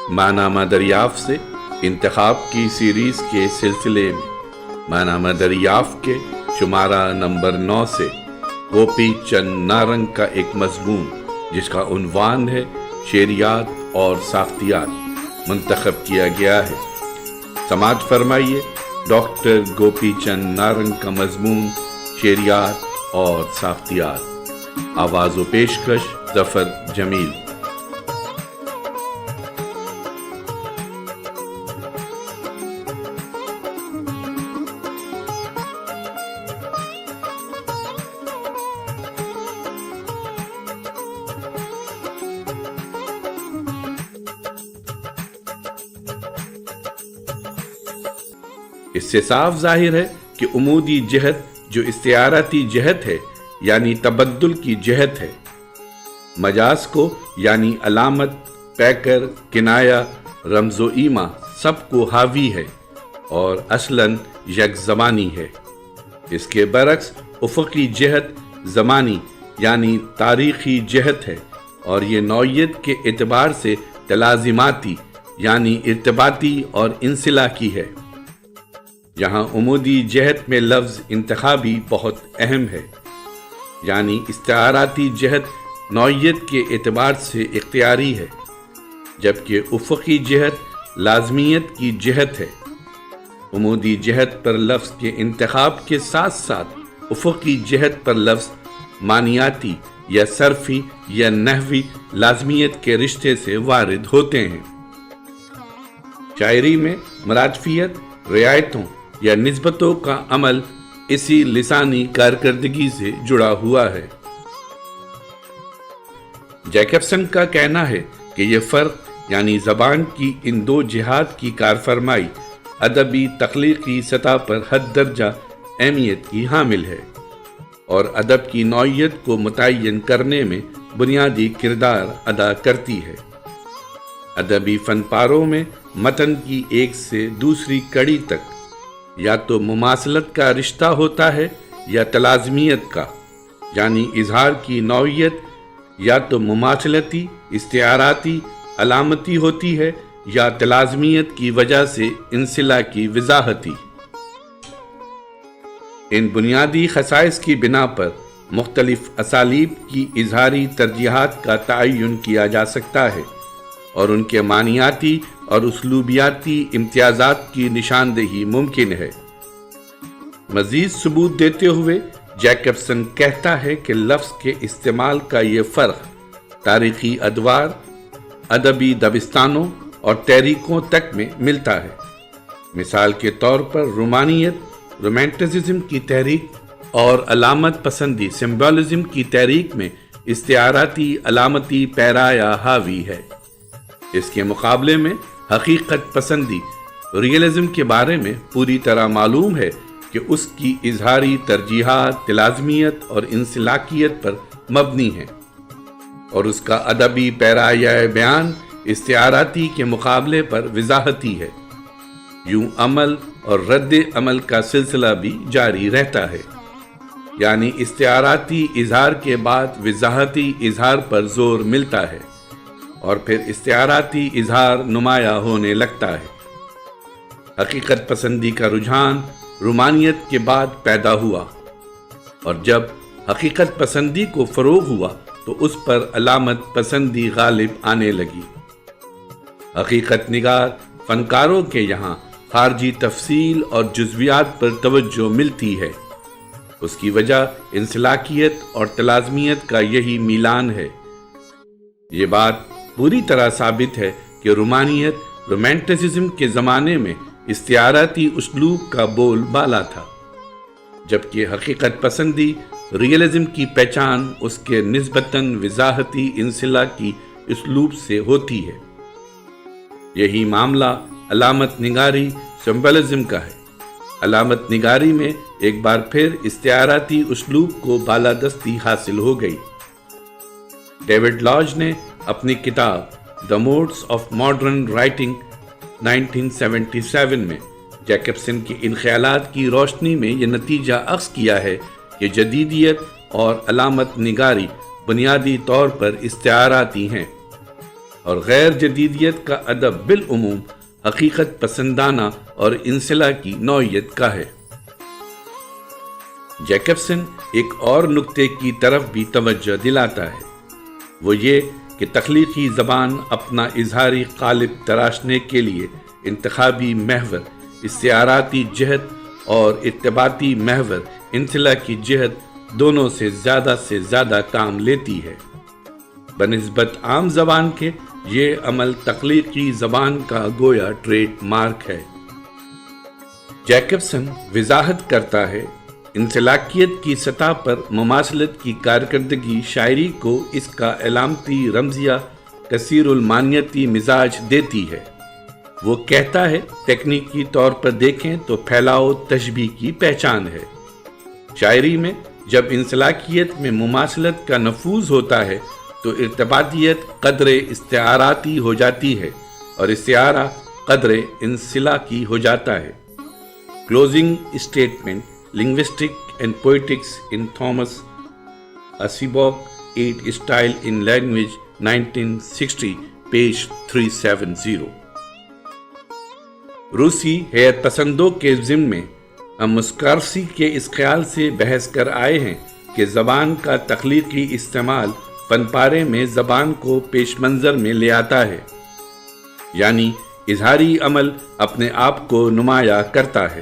ماہنامہ دریافت سے انتخاب کی سیریز کے سلسلے میں ماہنامہ دریافت کے شمارہ نمبر 9 سے گوپی چند نارنگ کا ایک مضمون جس کا عنوان ہے شعریات اور ساختیات منتخب کیا گیا ہے۔ سماعت فرمائیے ڈاکٹر گوپی چند نارنگ کا مضمون شعریات اور ساختیات۔ آواز و پیشکش ظفر جمیل۔ اس سے صاف ظاہر ہے کہ عمودی جہت جو استعاراتی جہت ہے یعنی تبدل کی جہت ہے، مجاز کو یعنی علامت، پیکر، کنایہ، رمز و ایما سب کو حاوی ہے اور اصلاً یک زمانی ہے۔ اس کے برعکس افقی جہت زمانی یعنی تاریخی جہت ہے اور یہ نوعیت کے اعتبار سے تلازماتی یعنی ارتباطی اور انسلاکی ہے۔ یہاں عمودی جہت میں لفظ انتخابی بہت اہم ہے، یعنی استعاراتی جہت نوعیت کے اعتبار سے اختیاری ہے، جبکہ افقی جہت لازمیت کی جہت ہے۔ عمودی جہت پر لفظ کے انتخاب کے ساتھ ساتھ افقی جہت پر لفظ معنیاتی یا صرفی یا نحوی لازمیت کے رشتے سے وارد ہوتے ہیں۔ شاعری میں مرادفیت، رعایتوں یا نسبتوں کا عمل اسی لسانی کارکردگی سے جڑا ہوا ہے۔ جیکبسن کا کہنا ہے کہ یہ فرق یعنی زبان کی ان دو جہات کی کارفرمائی ادبی تخلیقی سطح پر حد درجہ اہمیت کی حامل ہے اور ادب کی نوعیت کو متعین کرنے میں بنیادی کردار ادا کرتی ہے۔ ادبی فن پاروں میں متن کی ایک سے دوسری کڑی تک یا تو مماثلت کا رشتہ ہوتا ہے یا تلازمیت کا، یعنی اظہار کی نوعیت یا تو مماثلتی، استعاراتی، علامتی ہوتی ہے یا تلازمیت کی وجہ سے انسلاکی، وضاحتی۔ ان بنیادی خصائص کی بنا پر مختلف اسالیب کی اظہاری ترجیحات کا تعین کیا جا سکتا ہے اور ان کے معنیاتی اور اسلوبیاتی امتیازات کی نشاندہی ممکن ہے۔ مزید ثبوت دیتے ہوئے جیکبسن کہتا ہے کہ لفظ کے استعمال کا یہ فرق تاریخی ادوار، ادبی دبستانوں اور تحریکوں تک میں ملتا ہے۔ مثال کے طور پر رومانیت، رومانٹسزم کی تحریک اور علامت پسندی، سمبولزم کی تحریک میں استعاراتی، علامتی پیرایہ حاوی ہے۔ اس کے مقابلے میں حقیقت پسندی، ریئلزم کے بارے میں پوری طرح معلوم ہے کہ اس کی اظہاری ترجیحات تلازمیت اور انسلاکیت پر مبنی ہیں اور اس کا ادبی پیرایہ بیان استعاراتی کے مقابلے پر وضاحتی ہے۔ یوں عمل اور رد عمل کا سلسلہ بھی جاری رہتا ہے، یعنی استعاراتی اظہار کے بعد وضاحتی اظہار پر زور ملتا ہے اور پھر استعاراتی اظہار نمایاں ہونے لگتا ہے۔ حقیقت پسندی کا رجحان رومانیت کے بعد پیدا ہوا اور جب حقیقت پسندی کو فروغ ہوا تو اس پر علامت پسندی غالب آنے لگی۔ حقیقت نگار فنکاروں کے یہاں خارجی تفصیل اور جزویات پر توجہ ملتی ہے۔ اس کی وجہ انسلاکیت اور تلازمیت کا یہی میلان ہے۔ یہ بات پوری طرح ثابت ہے کہ رومانیت، رومانٹسزم کے زمانے میں استعاراتی اسلوب کا بول بالا تھا، جبکہ حقیقت پسندی، ریئلزم کی پہچان اس کے نسبتاً وضاحتی انسلاکی اسلوب سے ہوتی ہے۔ یہی معاملہ علامت نگاری، سمبولزم کا ہے۔ علامت نگاری میں ایک بار پھر استعاراتی اسلوب کو بالادستی حاصل ہو گئی۔ ڈیوڈ لاج نے اپنی کتاب دی موڈس آف ماڈرن رائٹنگ 1977 میں جیکبسن کے ان خیالات کی روشنی میں یہ نتیجہ اخذ کیا ہے کہ جدیدیت اور علامت نگاری بنیادی طور پر استعاراتی ہیں اور غیر جدیدیت کا ادب بالعموم حقیقت پسندانہ اور انصلاح کی نوعیت کا ہے۔ جیکبسن ایک اور نقطے کی طرف بھی توجہ دلاتا ہے، وہ یہ کہ تخلیقی زبان اپنا اظہاری قالب تراشنے کے لیے انتخابی محور استعاراتی جہت اور ارتباطی محور انصلاح کی جہت دونوں سے زیادہ کام لیتی ہے۔ بنسبت عام زبان کے یہ عمل تخلیقی زبان کا گویا ٹریڈ مارک ہے۔ جیکبسن وضاحت کرتا ہے، انسلاکیت کی سطح پر مماثلت کی کارکردگی شاعری کو اس کا علامتی رمزیہ کثیر المعنیتی مزاج دیتی ہے۔ وہ کہتا ہے، تکنیکی طور پر دیکھیں تو پھیلاؤ تشبیہ کی پہچان ہے۔ شاعری میں جب انسلاکیت میں مماثلت کا نفوذ ہوتا ہے تو ارتباطیت قدر استعاراتی ہو جاتی ہے اور استعارہ قدر انصلاح کی ہو جاتا ہے۔ Closing statement linguistic and poetics in Thomas Sebeok 8 style in language 1960 page 370۔ روسی حیات پسندوں کے ضمن میں ہم مسکارسی کے اس خیال سے بحث کر آئے ہیں کہ زبان کا تخلیقی استعمال فن پارے میں زبان کو پیش منظر میں لے آتا ہے، یعنی اظہاری عمل اپنے آپ کو نمایاں کرتا ہے۔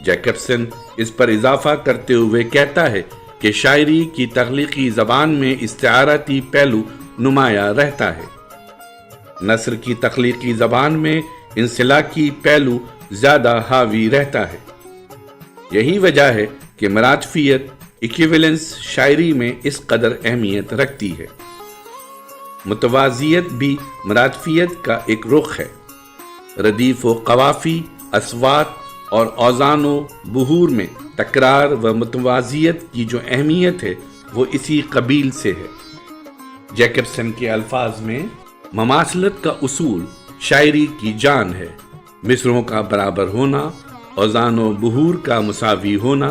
جیکبسن اس پر اضافہ کرتے ہوئے کہتا ہے کہ شاعری کی تخلیقی زبان میں استعاراتی پہلو نمایاں رہتا ہے، نثر کی تخلیقی زبان میں انسلاکی پہلو زیادہ حاوی رہتا ہے۔ یہی وجہ ہے کہ مرادفیت ایکویولنس شاعری میں اس قدر اہمیت رکھتی ہے۔ متوازیت بھی مرادفیت کا ایک رخ ہے۔ ردیف و قوافی، اصوات اور اوزان و بحور میں تکرار و متوازیت کی جو اہمیت ہے وہ اسی قبیل سے ہے۔ جیکبسن کے الفاظ میں مماثلت کا اصول شاعری کی جان ہے۔ مصرعوں کا برابر ہونا، اوزان و بحور کا مساوی ہونا،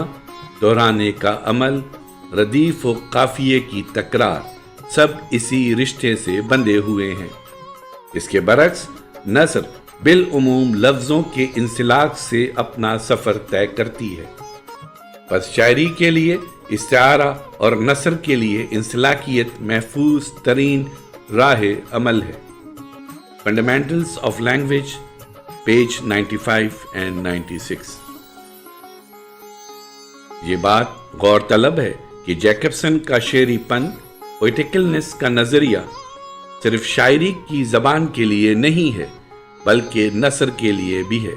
دہرانے کا عمل، ردیف و قافیے کی تکرار، سب اسی رشتے سے بندھے ہوئے ہیں۔ اس کے برعکس نثر بالعموم لفظوں کے انسلاک سے اپنا سفر طے کرتی ہے۔ پس شاعری کے لیے استعارہ اور نثر کے لیے انسلاکیت محفوظ ترین راہ عمل ہے۔ Fundamentals of language page 95 and 96۔ یہ بات غور طلب ہے کہ جیکبسن کا شعری پن پوئٹیکلنس کا نظریہ صرف شاعری کی زبان کے لیے نہیں ہے بلکہ نثر کے لیے بھی ہے۔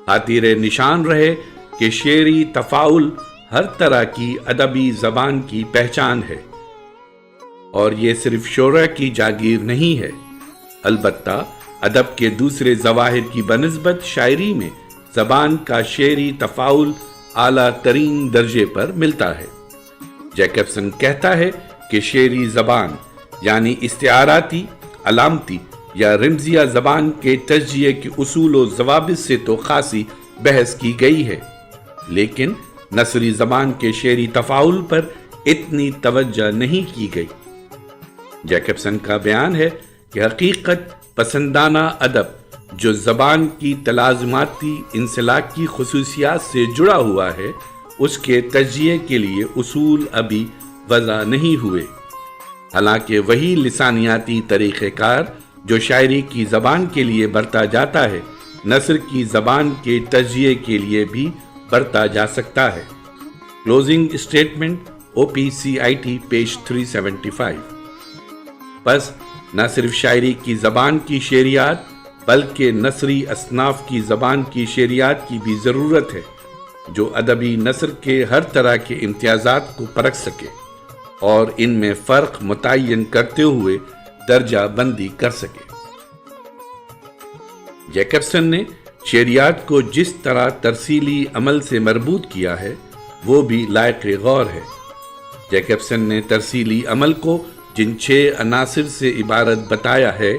خاطر نشان رہے کہ شعری تفاعل ہر طرح کی ادبی زبان کی پہچان ہے، اور یہ صرف شعراء کی جاگیر نہیں ہے، البتہ ادب کے دوسرے ظواہر کی بنسبت شاعری میں زبان کا شعری تفاعل اعلیٰ ترین درجے پر ملتا ہے۔ جیکبسن کہتا ہے کہ شعری زبان یعنی استعاراتی، علامتی یا رمزیہ زبان کے تجزیے کے اصول و ضوابط سے تو خاصی بحث کی گئی ہے، لیکن نثری زبان کے شعری تفاعل پر اتنی توجہ نہیں کی گئی۔ جیکبسن کا بیان ہے کہ حقیقت پسندانہ ادب جو زبان کی تلازماتی انسلاک کی خصوصیات سے جڑا ہوا ہے، اس کے تجزیے کے لیے اصول ابھی وضع نہیں ہوئے، حالانکہ وہی لسانیاتی طریقہ کار جو شاعری کی زبان کے لیے برتا جاتا ہے، نثر کی زبان کے تجزیے کے لیے بھی برتا جا سکتا ہے۔ Closing statement OPCIT page 375۔ بس نہ صرف شاعری کی زبان کی شعریات بلکہ نثری اصناف کی زبان کی شعریات کی بھی ضرورت ہے جو ادبی نثر کے ہر طرح کے امتیازات کو پرکھ سکے اور ان میں فرق متعین کرتے ہوئے درجہ بندی کر سکے۔ جیکبسن نے شعریات کو جس طرح ترسیلی عمل سے مربوط کیا ہے وہ بھی لائق غور ہے۔ جیکبسن نے ترسیلی عمل کو جن 6 عناصر سے عبارت بتایا ہے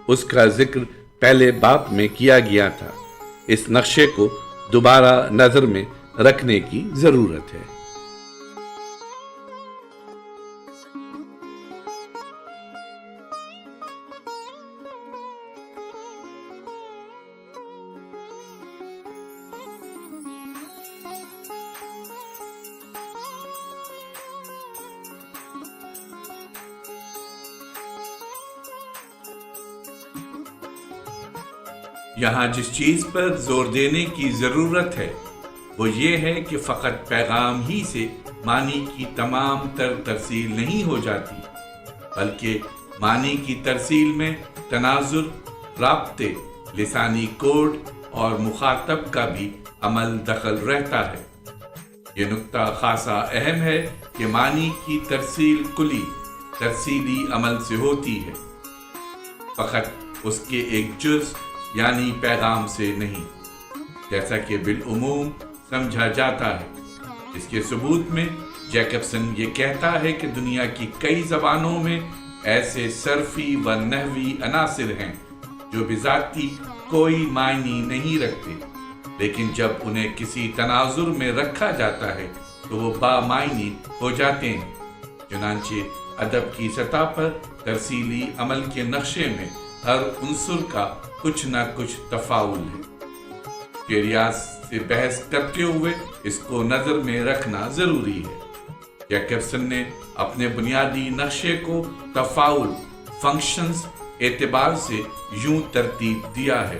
اس کا ذکر پہلے باب میں کیا گیا تھا۔ اس نقشے کو دوبارہ نظر میں رکھنے کی ضرورت ہے۔ یہاں جس چیز پر زور دینے کی ضرورت ہے وہ یہ ہے کہ فقط پیغام ہی سے معنی کی تمام تر ترسیل نہیں ہو جاتی، بلکہ معنی کی ترسیل میں تناظر، رابطے، لسانی کوڈ اور مخاطب کا بھی عمل دخل رہتا ہے۔ یہ نکتہ خاصا اہم ہے کہ معنی کی ترسیل کلی ترسیلی عمل سے ہوتی ہے، فقط اس کے ایک جز یعنی پیغام سے نہیں، جیسا کہ بالعموم سمجھا جاتا ہے۔ اس کے ثبوت میں جیکبسن یہ کہتا ہے کہ دنیا کی کئی زبانوں میں ایسے صرفی و نحوی عناصر ہیں جو بذاتی کوئی معنی نہیں رکھتے، لیکن جب انہیں کسی تناظر میں رکھا جاتا ہے تو وہ بامعنی ہو جاتے ہیں۔ چنانچہ ادب کی سطح پر ترسیلی عمل کے نقشے میں ہر عنصر کا کچھ نہ کچھ تفاعل ہے۔ ریاض سے بحث کرتے ہوئے اس کو نظر میں رکھنا ضروری ہے۔ جیکبسن نے اپنے بنیادی نقشے کو تفاعل فنکشنز اعتبار سے یوں ترتیب دیا ہے: